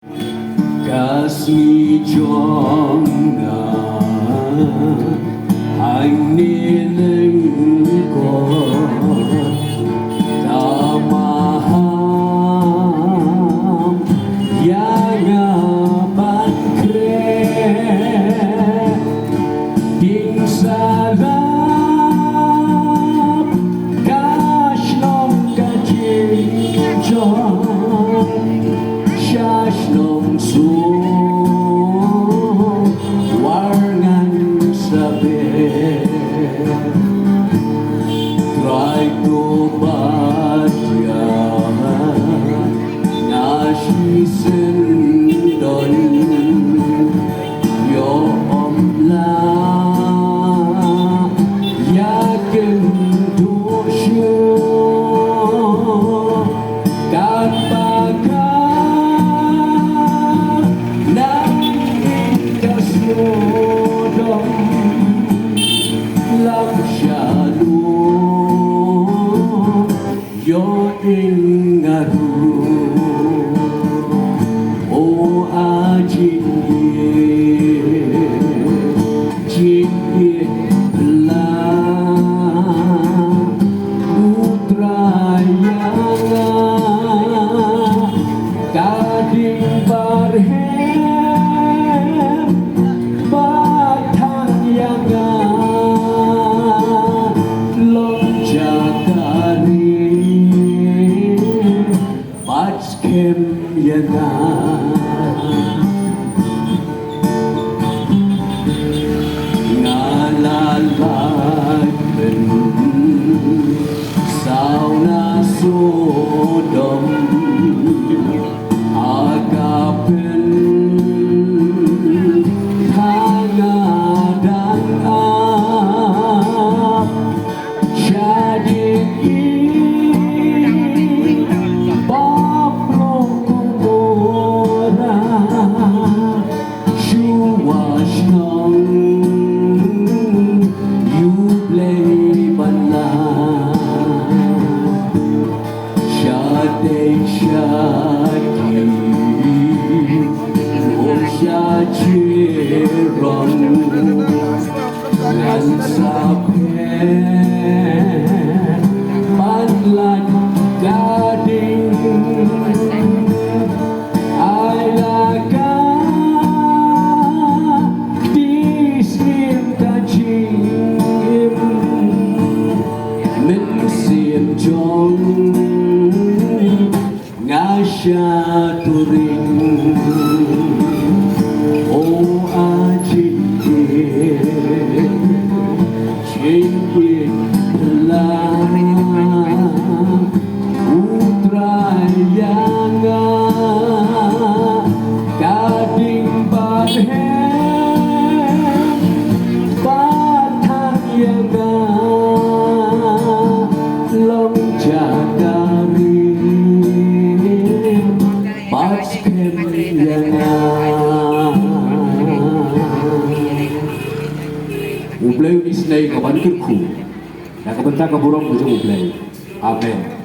가슴이 정나 하늘을 다마함 양아반 그래 빙사람 가시nom까지 저 샤시nom 수 warngan sabi try to baca nasi sendon yo omla yakin dosyo Yo ingaru o ajinye jinye la utrayana gading barhem batang yanga lonjakari kem yana ngalalaken sauna sodom agapen hangadan ap jadi Turing o ajinye jinye la utrayana gading barhem batang yanga lonjakari Ublay isnay kaban kirku, nakapunta ka burong bujang ublay. Amen.